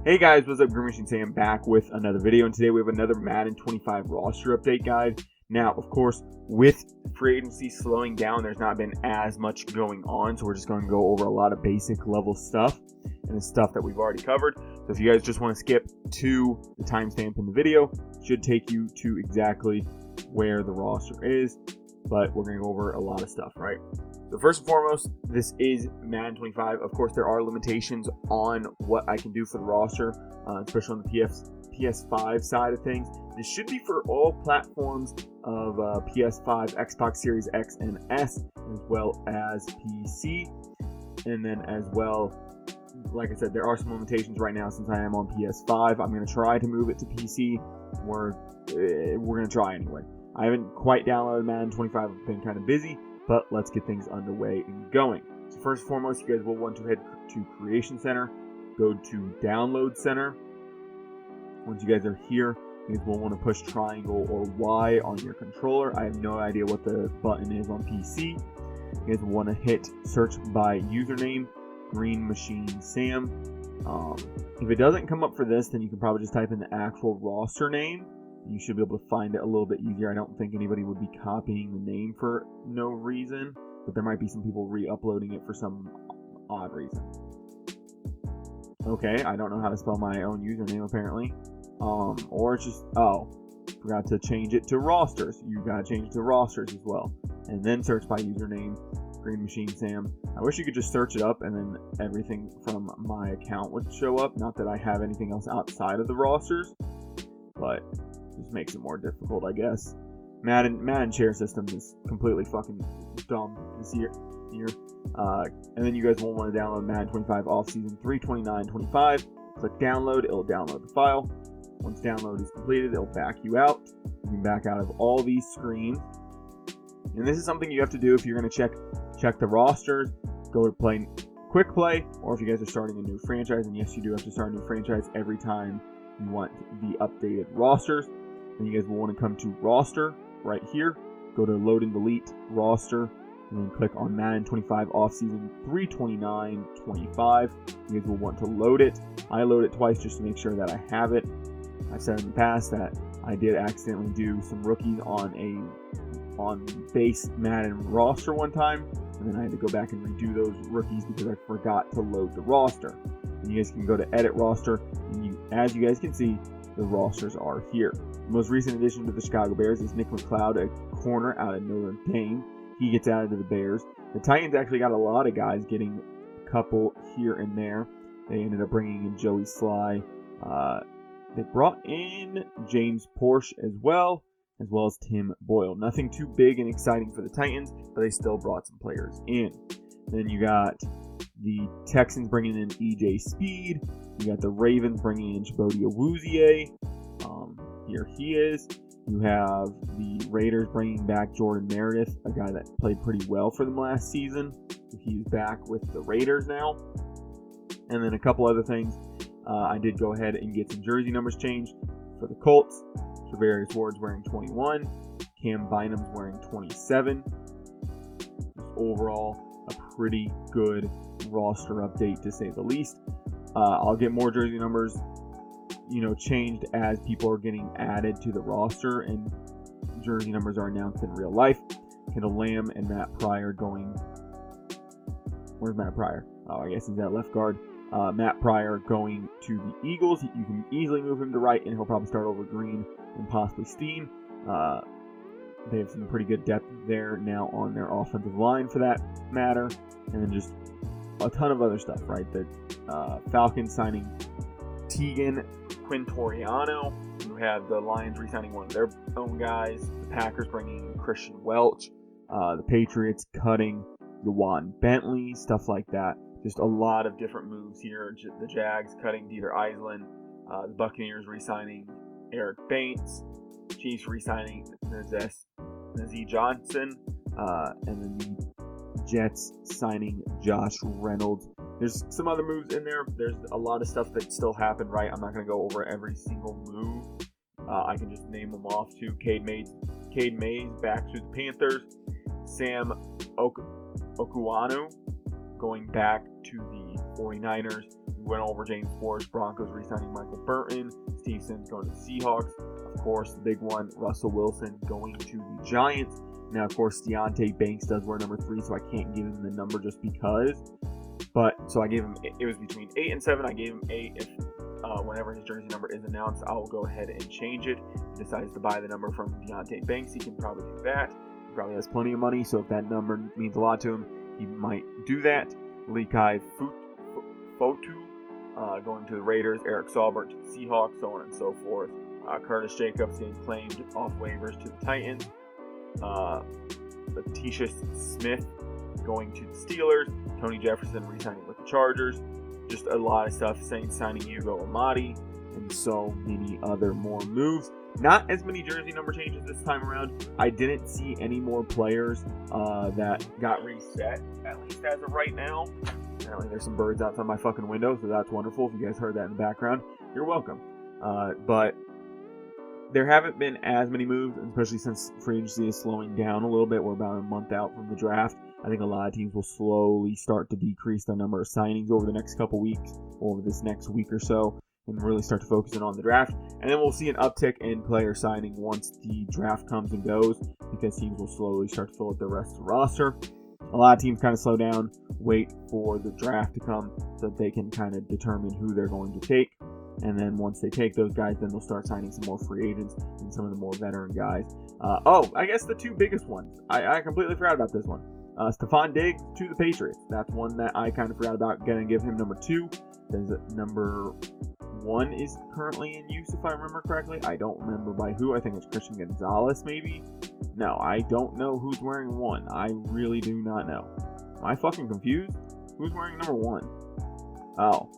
Hey guys, what's up? GreenMachineSam back with another video, and today we have another Madden 25 roster update guide. Now, of course, with free agency slowing down, there's not been as much going on, so we're just going to go over a lot of basic level stuff and the stuff that we've already covered. So if you guys just want to skip to the timestamp in the video, it should take you to exactly where the roster is, but we're going to go over a lot of stuff, right? So first and foremost, this is Madden 25. Of course, there are limitations on what I can do for the roster, especially on the PS5 side of things. This should be for all platforms of PS5, Xbox Series X and S, as well as PC. And then as well, like I said, there are some limitations right now since I am on PS5. I'm going to try to move it to PC. We're going to try anyway. I haven't quite downloaded Madden 25. I've been kind of busy, but let's get things underway and going. So first and foremost, you guys will want to head to Creation Center, go to Download Center. Once you guys are here, you guys will want to push triangle or Y on your controller. I have no idea what the button is on PC. You guys will want to hit search by username, GreenMachineSam. If it doesn't come up for this, then you can probably just type in the actual roster name. You should be able to find it a little bit easier. I don't think anybody would be copying the name for no reason, but there might be some people re-uploading it for some odd reason. Okay, I don't know how to spell my own username apparently. Or it's just, forgot to change it to rosters. You gotta change it to rosters as well. And then search by username, GreenMachineSam. I wish you could just search it up and then everything from my account would show up. Not that I have anything else outside of the rosters, but just makes it more difficult, I guess. Madden share system is completely fucking dumb this year. And then you guys will want to download Madden 25 off-season 3/29/25. Click download, it'll download the file. Once download is completed, it'll back you out. You can back out of all these screens. And this is something you have to do if you're going to check the rosters, go to play quick play, or if you guys are starting a new franchise. And yes, you do have to start a new franchise every time you want the updated rosters. Then you guys will want to come to roster right here, go to load and delete roster, and then click on Madden 25 off-season 3/29/25. You guys will want to load it. I load it twice just to make sure that I have it. I've said in the past that I did accidentally do some rookies on base Madden roster one time, and then I had to go back and redo those rookies because I forgot to load the roster. And you guys can go to edit roster, and as you guys can see, the rosters are here. The most recent addition to the Chicago Bears is Nick McLeod, a corner out of Notre Dame. He gets added to the Bears. The Titans actually got a lot of guys getting a couple here and there. They ended up bringing in Joey Sly. They brought in James Porsche as well as Tim Boyle. Nothing too big and exciting for the Titans, but they still brought some players in. Then you got the Texans bringing in E.J. Speed. You got the Ravens bringing in Chidobe Awuzie. Here he is. You have the Raiders bringing back Jordan Meredith, a guy that played pretty well for them last season. He's back with the Raiders now. And then a couple other things. I did go ahead and get some jersey numbers changed for the Colts. Travarius Ward's wearing 21. Cam Bynum's wearing 27. Just overall, a pretty good roster update to say the least. I'll get more jersey numbers, changed as people are getting added to the roster and jersey numbers are announced in real life. Kendall Lamb and Matt Pryor going. Where's Matt Pryor? Oh, I guess he's at left guard. Matt Pryor going to the Eagles. You can easily move him to right, and he'll probably start over Green and possibly Steen. They have some pretty good depth there now on their offensive line for that matter. And then just a ton of other stuff, right? The Falcons signing Tegan Quintoriano. You have the Lions re-signing one of their own guys. The Packers bringing in Christian Welch. The Patriots cutting Juwan Bentley, stuff like that. Just a lot of different moves here. The Jags cutting Dieter Eisland. The Buccaneers re-signing Eric Bates. Chiefs re-signing Nazeeh Johnson. And then the Jets signing Josh Reynolds. There's some other moves in there. There's a lot of stuff that still happened, right? I'm not going to go over every single move. I can just name them off too. Cade Mays back to the Panthers. Sam Okuanu going back to the 49ers. We went over James Forrest, Broncos re-signing Michael Burton. Steve Sims going to the Seahawks. Of course, the big one, Russell Wilson going to the Giants. Now, of course, Deonte Banks does wear number 3, so I can't give him the number just because. But, so I gave him, it was between 8 and 7. I gave him 8. If whenever his jersey number is announced, I'll go ahead and change it. If he decides to buy the number from Deonte Banks, he can probably do that. He probably has plenty of money, so if that number means a lot to him, he might do that. Lekai Fotu going to the Raiders. Eric Saubert to the Seahawks, so on and so forth. Curtis Jacobs getting claimed off waivers to the Titans. Letitia Smith going to the Steelers. Tony Jefferson re-signing with the Chargers. Just a lot of stuff saying signing Hugo Amadi and so many other more moves. Not as many jersey number changes this time around. I didn't see any more players that got reset, at least as of right now. Apparently there's some birds outside my fucking window, so that's wonderful. If you guys heard that in the background, you're welcome. But there haven't been as many moves, especially since free agency is slowing down a little bit. We're about a month out from the draft. I think a lot of teams will slowly start to decrease their number of signings over the next couple weeks, over this next week or so, and really start to focus in on the draft. And then we'll see an uptick in player signing once the draft comes and goes, because teams will slowly start to fill up the rest of the roster. A lot of teams kind of slow down, wait for the draft to come so that they can kind of determine who they're going to take. And then once they take those guys, then they'll start signing some more free agents and some of the more veteran guys. I guess the two biggest ones. I completely forgot about this one. Stephon Diggs to the Patriots. That's one that I kind of forgot about. Gonna give him number 2. There's number 1 is currently in use, if I remember correctly. I don't remember by who. I think it's Christian Gonzalez, maybe? No, I don't know who's wearing 1. I really do not know. Am I fucking confused? Who's wearing number 1? Oh,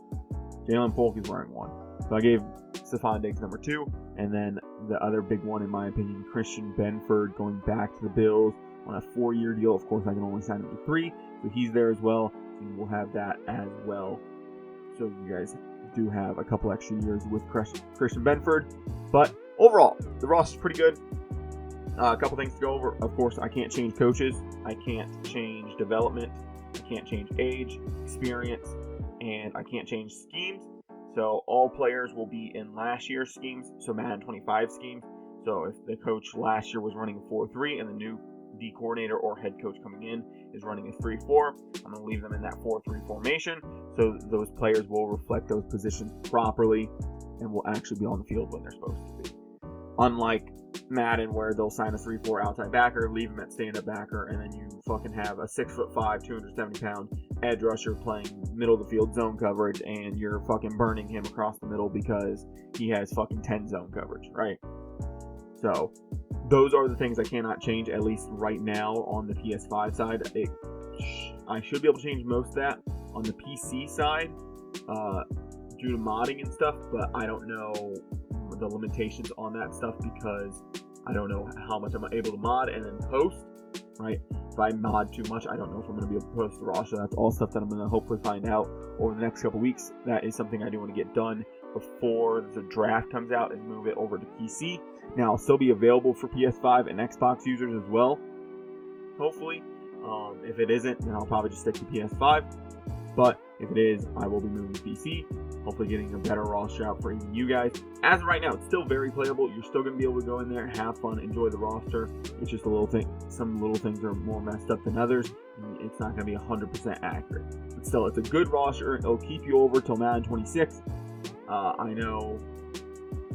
Jalen Polk is wearing 1. So I gave Stephon Diggs number 2. And then the other big one, in my opinion, Christian Benford going back to the Bills on a 4-year deal. Of course, I can only sign him to 3, so he's there as well. So we'll have that as well. So you guys do have a couple extra years with Christian Benford. But overall, the roster's pretty good. A couple things to go over. Of course, I can't change coaches. I can't change development. I can't change age, experience, and I can't change schemes. So all players will be in last year's schemes, so Madden 25 schemes. So if the coach last year was running a 4-3 and the new D coordinator or head coach coming in is running a 3-4, I'm going to leave them in that 4-3 formation, so those players will reflect those positions properly and will actually be on the field when they're supposed to be. Unlike Madden, where they'll sign a 3-4 outside backer, leave him at stand-up backer, and then you fucking have a 6'5", 270-pound edge rusher playing middle of the field zone coverage, and you're fucking burning him across the middle because he has fucking 10 zone coverage, right? So those are the things I cannot change, at least right now on the PS5 side. I should be able to change most of that on the PC side due to modding and stuff, but I don't know the limitations on that stuff because I don't know how much I'm able to mod and then post, right? If I mod too much, I don't know if I'm going to be able to post the roster. That's all stuff that I'm going to hopefully find out over the next couple weeks. That is something I do want to get done before the draft comes out and move it over to PC. Now, I'll still be available for PS5 and Xbox users as well, hopefully. If it isn't, then I'll probably just stick to PS5. But if it is, I will be moving to PC, hopefully getting a better roster out for even you guys. As of right now, it's still very playable. You're still going to be able to go in there, have fun, enjoy the roster. It's just a little thing. Some little things are more messed up than others. It's not going to be 100% accurate. But still, it's a good roster. It'll keep you over till Madden 26. I know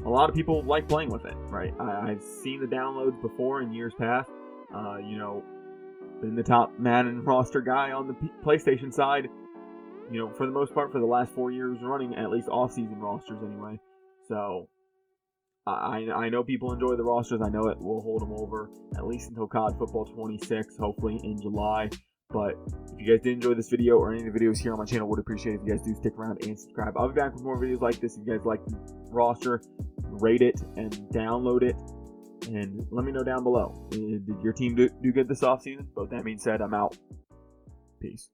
a lot of people like playing with it, right? I've seen the downloads before in years past. Been the top Madden roster guy on the PlayStation side, for the most part for the last 4 years running, at least off-season rosters anyway. So I know people enjoy the rosters. I know it will hold them over at least until COD Football 26, hopefully in July. But if you guys did enjoy this video or any of the videos here on my channel, would appreciate it if you guys do stick around and subscribe. I'll be back with more videos like this. If you guys like the roster, rate it and download it. And let me know down below. Did your team do good this offseason? But with that being said, I'm out. Peace.